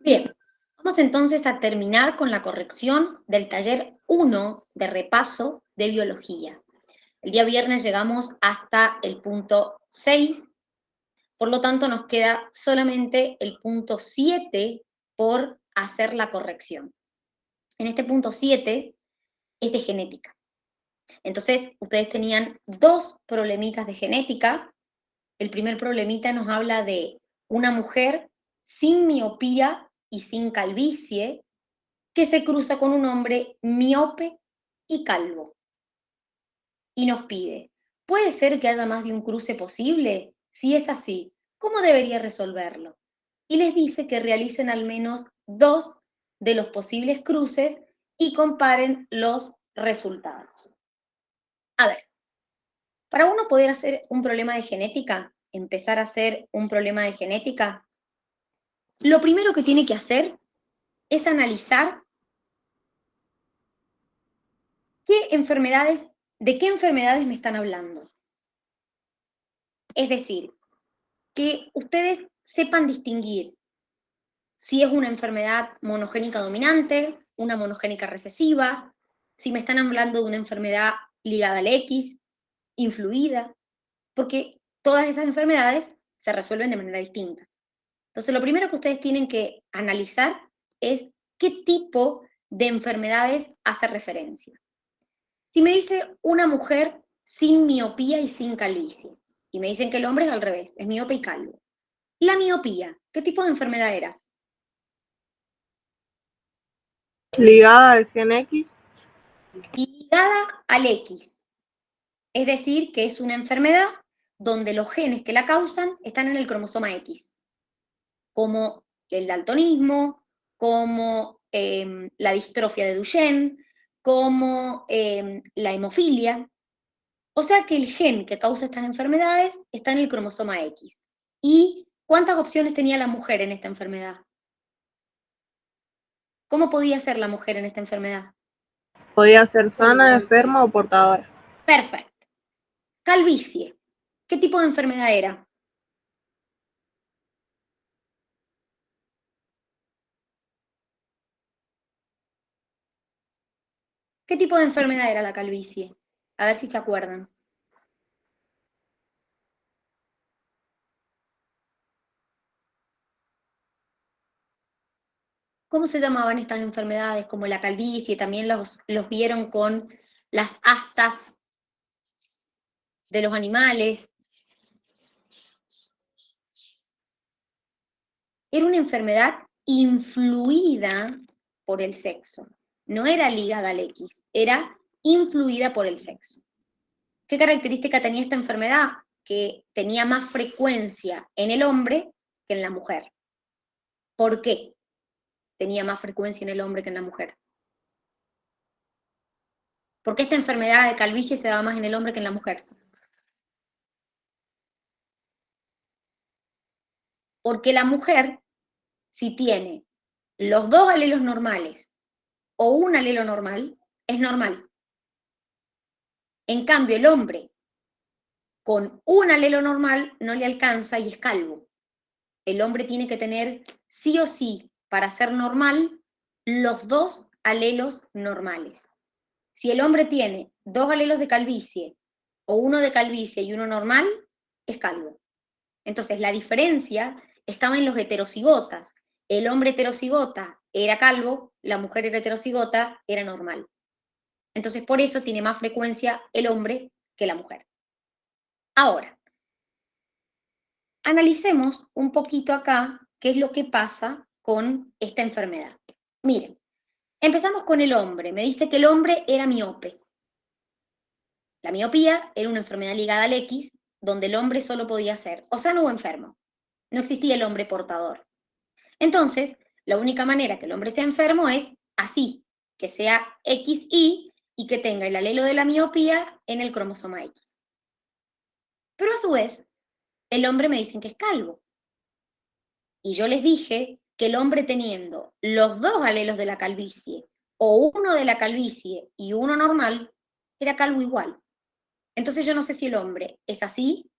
Bien, vamos entonces a terminar con la corrección del taller 1 de repaso de biología. El día viernes llegamos hasta el punto 6, por lo tanto nos queda solamente el punto 7 por hacer la corrección. En este punto 7 es de genética. Entonces, ustedes tenían dos problemitas de genética. El primer problemita nos habla de una mujer sin miopía y sin calvicie que se cruza con un hombre miope y calvo. Y nos pide, ¿puede ser que haya más de un cruce posible? Si es así, ¿cómo debería resolverlo? Y les dice que realicen al menos dos de los posibles cruces y comparen los resultados. A ver, para uno poder hacer un problema de genética, empezar a hacer un problema de genética, lo primero que tiene que hacer es analizar de qué enfermedades me están hablando. Es decir, que ustedes sepan distinguir si es una enfermedad monogénica dominante, una monogénica recesiva, si me están hablando de una enfermedad ligada al X, influida, porque todas esas enfermedades se resuelven de manera distinta. Entonces, lo primero que ustedes tienen que analizar es qué tipo de enfermedades hace referencia. Si me dice una mujer sin miopía y sin calvicie, y me dicen que el hombre es al revés, es miope y calvo. La miopía, ¿qué tipo de enfermedad era? Ligada al gen X. Ligada al X, es decir, que es una enfermedad donde los genes que la causan están en el cromosoma X, como el daltonismo, como la distrofia de Duchenne, como la hemofilia. O sea que el gen que causa estas enfermedades está en el cromosoma X. ¿Y cuántas opciones tenía la mujer en esta enfermedad? ¿Cómo podía ser la mujer en esta enfermedad? Podía ser sana, enferma o portadora. Perfecto. Calvicie. ¿Qué tipo de enfermedad era? ¿Qué tipo de enfermedad era la calvicie? A ver si se acuerdan. ¿Cómo se llamaban estas enfermedades como la calvicie? También los vieron con las astas de los animales. Era una enfermedad influida por el sexo. No era ligada al X, era influida por el sexo. ¿Qué característica tenía esta enfermedad? Que tenía más frecuencia en el hombre que en la mujer. ¿Por qué tenía más frecuencia en el hombre que en la mujer? ¿Por qué esta enfermedad de calvicie se daba más en el hombre que en la mujer? Porque la mujer, si tiene los dos alelos normales o un alelo normal, es normal. En cambio, el hombre con un alelo normal no le alcanza y es calvo. El hombre tiene que tener sí o sí, para ser normal, los dos alelos normales. Si el hombre tiene dos alelos de calvicie o uno de calvicie y uno normal, es calvo. Entonces, la diferencia estaba en los heterocigotas. El hombre heterocigota era calvo, la mujer heterocigota era normal. Entonces, por eso tiene más frecuencia el hombre que la mujer. Ahora, analicemos un poquito acá qué es lo que pasa con esta enfermedad. Miren, empezamos con el hombre. Me dice que el hombre era miope. La miopía era una enfermedad ligada al X, donde el hombre solo podía ser o sano o enfermo. No existía el hombre portador. Entonces, la única manera que el hombre sea enfermo es así, que sea XY y que tenga el alelo de la miopía en el cromosoma X. Pero a su vez, el hombre me dicen que es calvo. Y yo les dije que el hombre teniendo los dos alelos de la calvicie, o uno de la calvicie y uno normal, era calvo igual. Entonces yo no sé si el hombre es así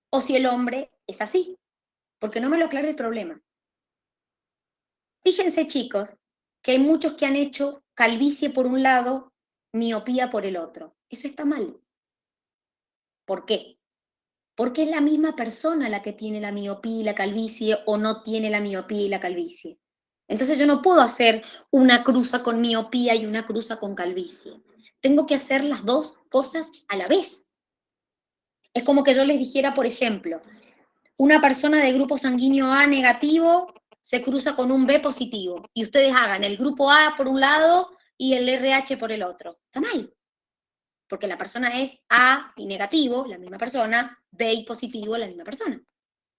o si el hombre es así, porque no me lo aclara el problema. Fíjense, chicos, que hay muchos que han hecho calvicie por un lado, miopía por el otro. Eso está mal. ¿Por qué? Porque es la misma persona la que tiene la miopía y la calvicie o no tiene la miopía y la calvicie. Entonces yo no puedo hacer una cruza con miopía y una cruza con calvicie. Tengo que hacer las dos cosas a la vez. Es como que yo les dijera, por ejemplo, una persona de grupo sanguíneo A negativo se cruza con un B positivo y ustedes hagan el grupo A por un lado y el RH por el otro. Está mal, porque la persona es A y negativo, la misma persona, B y positivo, la misma persona.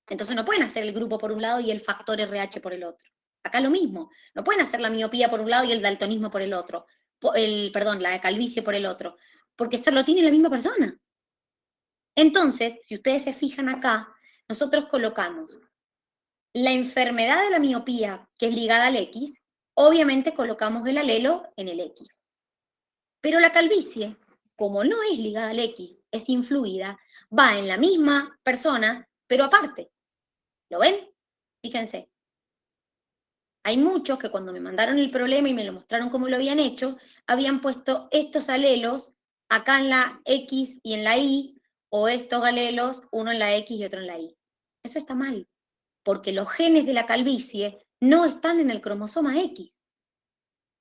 Entonces no pueden hacer el grupo por un lado y el factor RH por el otro. Acá lo mismo, no pueden hacer la miopía por un lado y el daltonismo por el otro, perdón, la calvicie por el otro, porque esto lo tiene la misma persona. Entonces, si ustedes se fijan acá, nosotros colocamos la enfermedad de la miopía, que es ligada al X, obviamente colocamos el alelo en el X. Pero la calvicie, como no es ligada al X, es influida, va en la misma persona, pero aparte. ¿Lo ven? Fíjense. Hay muchos que cuando me mandaron el problema y me lo mostraron cómo lo habían hecho, habían puesto estos alelos acá en la X y en la Y, o estos alelos, uno en la X y otro en la Y. Eso está mal, porque los genes de la calvicie no están en el cromosoma X,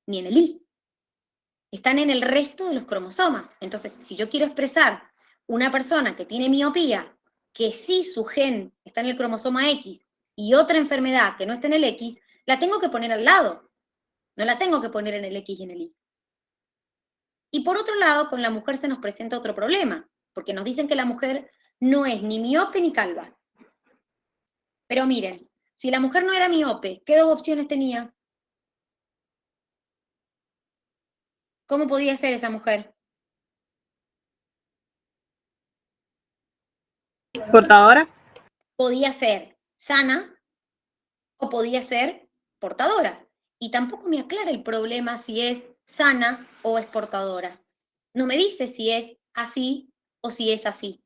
ni en el Y. Están en el resto de los cromosomas. Entonces, si yo quiero expresar una persona que tiene miopía, que sí su gen está en el cromosoma X, y otra enfermedad que no está en el X, la tengo que poner al lado. No la tengo que poner en el X y en el Y. Y por otro lado, con la mujer se nos presenta otro problema, porque nos dicen que la mujer no es ni miope ni calva. Pero miren, si la mujer no era miope, ¿qué dos opciones tenía? ¿Cómo podía ser esa mujer? ¿Portadora? Podía ser sana o podía ser portadora. Y tampoco me aclara el problema si es sana o es portadora. No me dice si es así o si es así.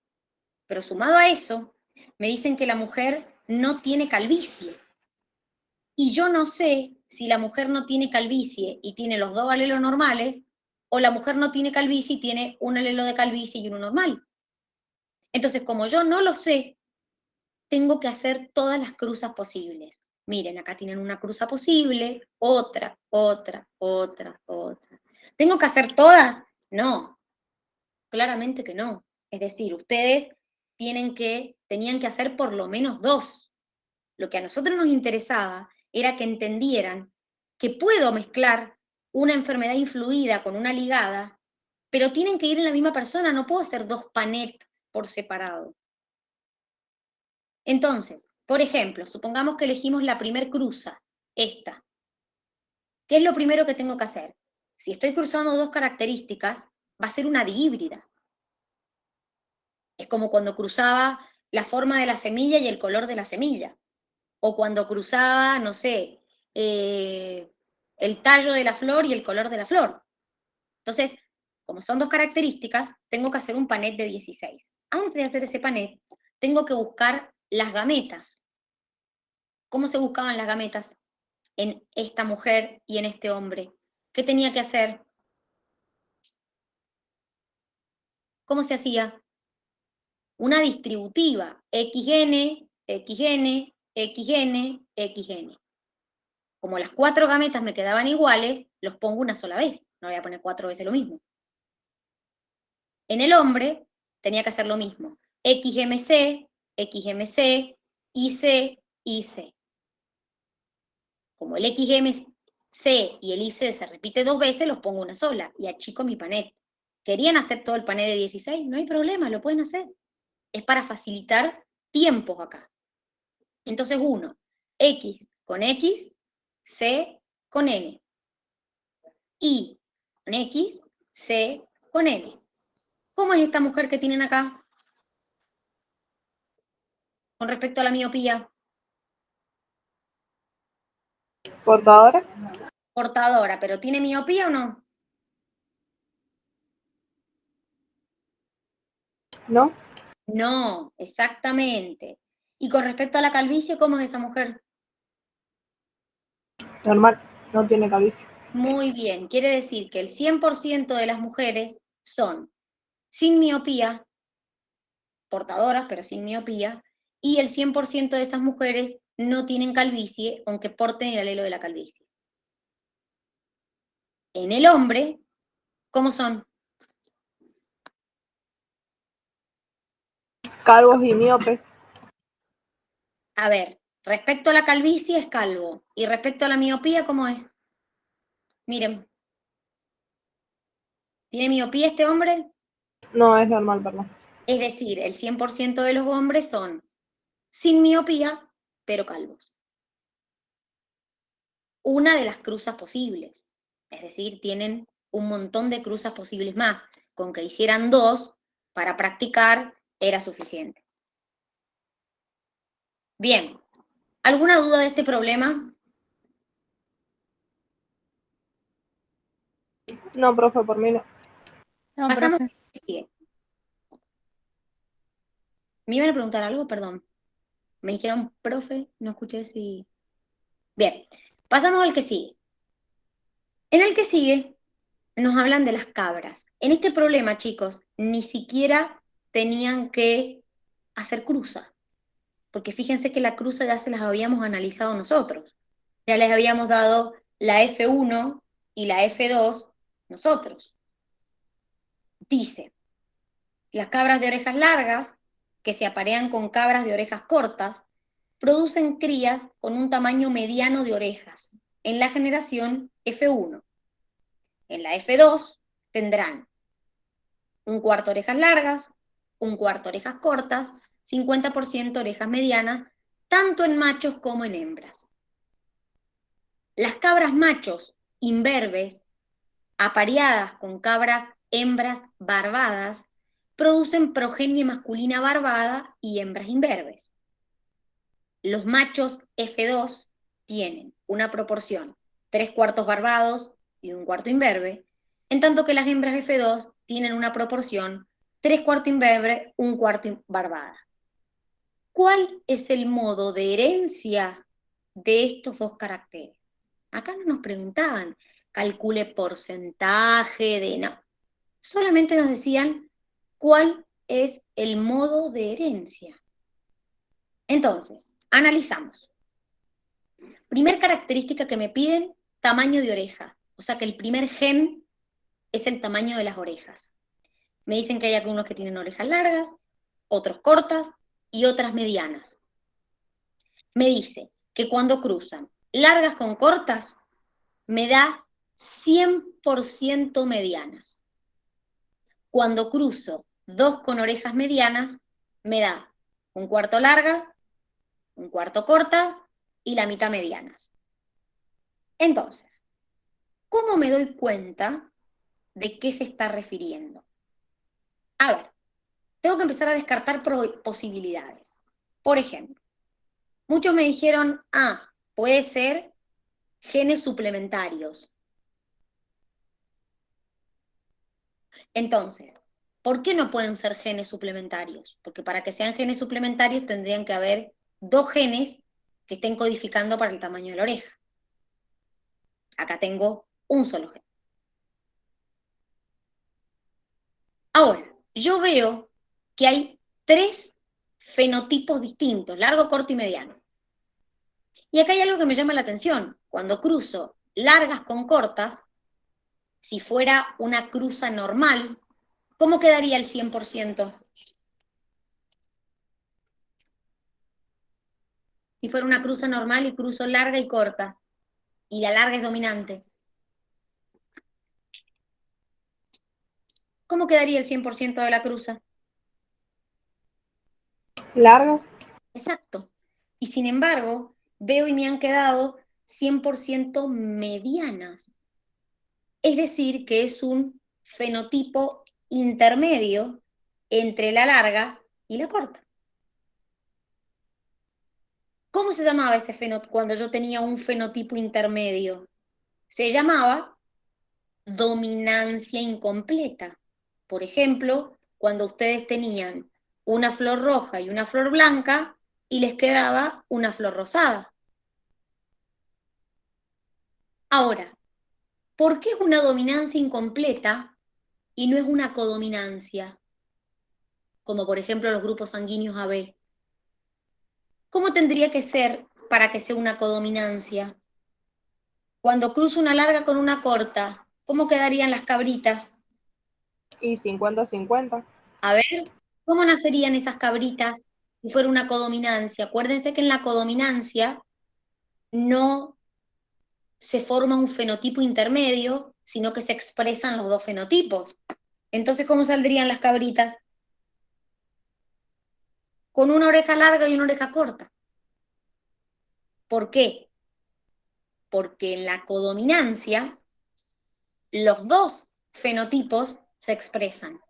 Pero sumado a eso, me dicen que la mujer no tiene calvicie. Y yo no sé si la mujer no tiene calvicie y tiene los dos alelos normales, o la mujer no tiene calvicie y tiene un alelo de calvicie y uno normal. Entonces, como yo no lo sé, tengo que hacer todas las cruzas posibles. Miren, acá tienen una cruza posible, otra, otra, otra, otra. ¿Tengo que hacer todas? No, claramente que no. Es decir, ustedes tenían que hacer por lo menos dos. Lo que a nosotros nos interesaba era que entendieran que puedo mezclar una enfermedad influida con una ligada, pero tienen que ir en la misma persona, no puedo hacer dos panet por separado. Entonces, por ejemplo, supongamos que elegimos la primer cruza, esta. ¿Qué es lo primero que tengo que hacer? Si estoy cruzando dos características, va a ser una dihíbrida. Es como cuando cruzaba la forma de la semilla y el color de la semilla. O cuando cruzaba, no sé, el tallo de la flor y el color de la flor. Entonces, como son dos características, tengo que hacer un panet de 16. Antes de hacer ese panet, tengo que buscar las gametas. ¿Cómo se buscaban las gametas en esta mujer y en este hombre? ¿Qué tenía que hacer? ¿Cómo se hacía? Una distributiva, XN, XN, XN, XN. Como las cuatro gametas me quedaban iguales, los pongo una sola vez, no voy a poner cuatro veces lo mismo. En el hombre tenía que hacer lo mismo, XMC, XMC, IC, IC. Como el XMC y el IC se repite dos veces, los pongo una sola y achico mi panet. ¿Querían hacer todo el panet de 16? No hay problema, lo pueden hacer. Es para facilitar tiempos acá. Entonces uno, X con X, C con N. Y con X, C con N. ¿Cómo es esta mujer que tienen acá con respecto a la miopía? ¿Portadora? Portadora, pero ¿tiene miopía o no? ¿No? No, exactamente. Y con respecto a la calvicie, ¿cómo es esa mujer? Normal, no tiene calvicie. Muy bien, quiere decir que el 100% de las mujeres son sin miopía, portadoras pero sin miopía, y el 100% de esas mujeres no tienen calvicie, aunque porten el alelo de la calvicie. En el hombre, ¿cómo son? Calvos y miopes. A ver, respecto a la calvicie es calvo, y respecto a la miopía, ¿cómo es? Miren, ¿tiene miopía este hombre? No es normal, perdón. Es decir, el 100% de los hombres son sin miopía, pero calvos. Una de las cruzas posibles. Es decir, tienen un montón de cruzas posibles más. Con que hicieran 2 para practicar era suficiente. Bien, ¿alguna duda de este problema? No, profe, por mí no. No, Pasamos profe. al que sigue. ¿Me iban a preguntar algo? Perdón. Me dijeron, profe, no escuché si... Bien, pasamos al que sigue. En el que sigue nos hablan de las cabras. En este problema, chicos, ni siquiera tenían que hacer cruza, porque fíjense que la cruza ya se las habíamos analizado nosotros. Ya les habíamos dado la F1 y la F2 nosotros. Dice, las cabras de orejas largas, que se aparean con cabras de orejas cortas, producen crías con un tamaño mediano de orejas en la generación F1. En la F2 tendrán un cuarto orejas largas, un cuarto orejas cortas, 50% orejas medianas, tanto en machos como en hembras. Las cabras machos imberbes, apareadas con cabras hembras barbadas, producen progenie masculina barbada y hembras imberbes. Los machos F2 tienen una proporción 3/4 barbados y 1/4 imberbe, en tanto que las hembras F2 tienen una proporción 3/4 imberbe, 1/4 barbada. ¿Cuál es el modo de herencia de estos dos caracteres? Acá no nos preguntaban, calcule porcentaje de... No, solamente nos decían cuál es el modo de herencia. Entonces, analizamos. Primer característica que me piden, tamaño de oreja. O sea que el primer gen es el tamaño de las orejas. Me dicen que hay algunos que tienen orejas largas, otros cortas y otras medianas. Me dice que cuando cruzan largas con cortas, me da 100% medianas. Cuando cruzo 2 con orejas medianas, me da 1/4 larga, 1/4 corta y la mitad medianas. Entonces, ¿cómo me doy cuenta de qué se está refiriendo? A ver, tengo que empezar a descartar posibilidades. Por ejemplo, muchos me dijeron, puede ser genes suplementarios. Entonces, ¿por qué no pueden ser genes suplementarios? Porque para que sean genes suplementarios tendrían que haber 2 genes que estén codificando para el tamaño de la oreja. Acá tengo un solo gen. Ahora, yo veo que hay 3 fenotipos distintos, largo, corto y mediano. Y acá hay algo que me llama la atención. Cuando cruzo largas con cortas, si fuera una cruza normal, ¿cómo quedaría el 100%? Si fuera una cruza normal y cruzo larga y corta, y la larga es dominante, ¿cómo quedaría el 100% de la cruza? Largo. Exacto. Y sin embargo, veo y me han quedado 100% medianas. Es decir, que es un fenotipo intermedio entre la larga y la corta. ¿Cómo se llamaba ese fenotipo cuando yo tenía un fenotipo intermedio? Se llamaba dominancia incompleta. Por ejemplo, cuando ustedes tenían una flor roja y una flor blanca y les quedaba una flor rosada. Ahora, ¿por qué es una dominancia incompleta y no es una codominancia? Como por ejemplo los grupos sanguíneos AB. ¿Cómo tendría que ser para que sea una codominancia? Cuando cruzo una larga con una corta, ¿cómo quedarían las cabritas? Y 50-50. A ver, ¿cómo nacerían esas cabritas si fuera una codominancia? Acuérdense que en la codominancia no se forma un fenotipo intermedio, sino que se expresan los dos fenotipos. Entonces, ¿cómo saldrían las cabritas? Con una oreja larga y una oreja corta. ¿Por qué? Porque en la codominancia los dos fenotipos se expresan.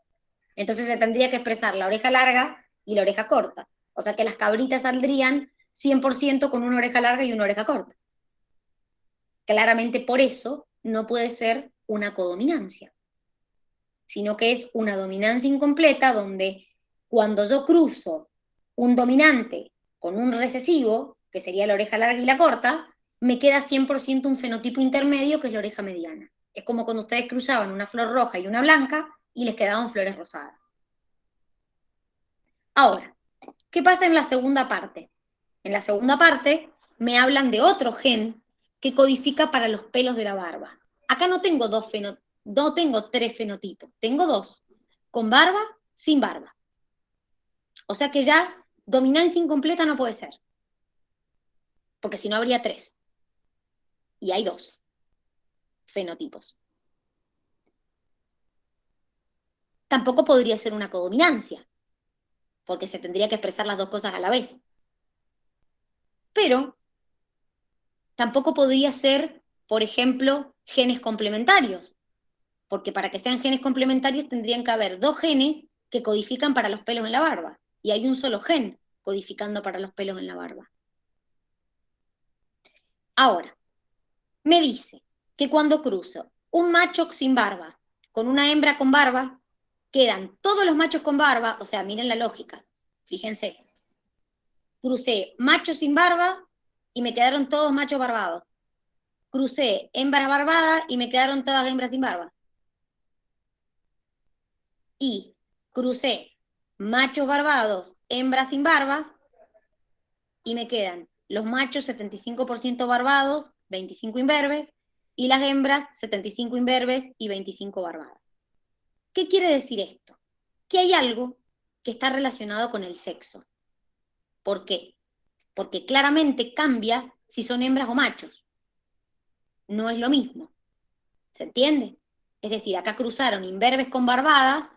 Entonces se tendría que expresar la oreja larga y la oreja corta. O sea que las cabritas saldrían 100% con una oreja larga y una oreja corta. Claramente por eso no puede ser una codominancia, sino que es una dominancia incompleta donde cuando yo cruzo un dominante con un recesivo, que sería la oreja larga y la corta, me queda 100% un fenotipo intermedio que es la oreja mediana. Es como cuando ustedes cruzaban una flor roja y una blanca y les quedaban flores rosadas. Ahora, ¿qué pasa en la segunda parte? En la segunda parte me hablan de otro gen que codifica para los pelos de la barba. Acá no tengo no tengo tres fenotipos, tengo dos, con barba, sin barba. O sea que ya dominancia incompleta no puede ser, porque si no habría tres. Y hay dos fenotipos. Tampoco podría ser una codominancia, porque se tendría que expresar las dos cosas a la vez. Pero tampoco podría ser, por ejemplo, genes complementarios, porque para que sean genes complementarios tendrían que haber dos genes que codifican para los pelos en la barba, y hay un solo gen codificando para los pelos en la barba. Ahora, me dice que cuando cruzo un macho sin barba con una hembra con barba, quedan todos los machos con barba, o sea, miren la lógica, fíjense, crucé machos sin barba y me quedaron todos machos barbados. Crucé hembras barbadas y me quedaron todas hembras sin barba. Y crucé machos barbados, hembras sin barbas, y me quedan los machos 75% barbados, 25 imberbes, y las hembras 75 imberbes y 25 barbadas. ¿Qué quiere decir esto? Que hay algo que está relacionado con el sexo. ¿Por qué? Porque claramente cambia si son hembras o machos. No es lo mismo. ¿Se entiende? Es decir, acá cruzaron imberbes con barbadas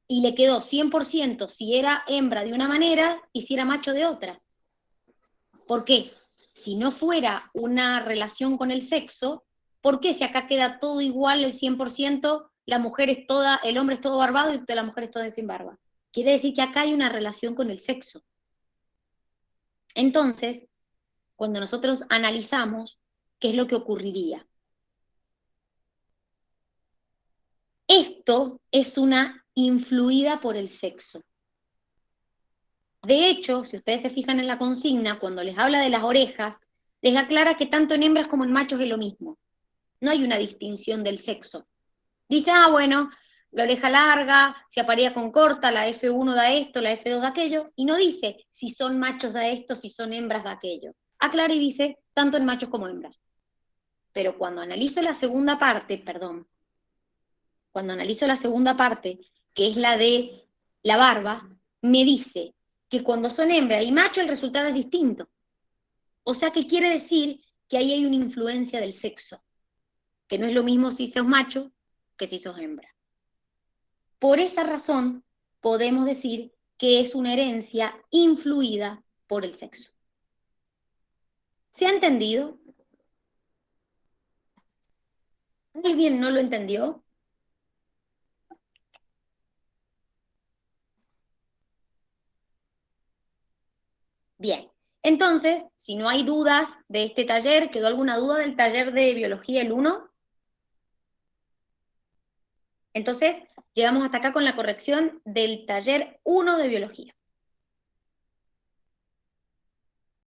y le quedó 100% si era hembra de una manera y si era macho de otra. ¿Por qué? Si no fuera una relación con el sexo, ¿por qué si acá queda todo igual el 100%, la mujer es toda, el hombre es todo barbado y la mujer es toda sin barba? Quiere decir que acá hay una relación con el sexo. Entonces, cuando nosotros analizamos, ¿qué es lo que ocurriría? Esto es una influida por el sexo. De hecho, si ustedes se fijan en la consigna, cuando les habla de las orejas, les aclara que tanto en hembras como en machos es lo mismo. No hay una distinción del sexo. Dice, bueno, la oreja larga, si aparea con corta, la F1 da esto, la F2 da aquello, y no dice si son machos da esto, si son hembras da aquello. Aclara y dice tanto en machos como hembras. Pero cuando analizo la segunda parte, que es la de la barba, me dice que cuando son hembra y macho el resultado es distinto. O sea que quiere decir que ahí hay una influencia del sexo, que no es lo mismo si sos macho que si sos hembra. Por esa razón podemos decir que es una herencia influida por el sexo. ¿Se ha entendido? ¿Alguien no lo entendió? Bien, entonces, si no hay dudas de este taller, ¿quedó alguna duda del taller de biología el 1? Entonces, llegamos hasta acá con la corrección del taller 1 de biología.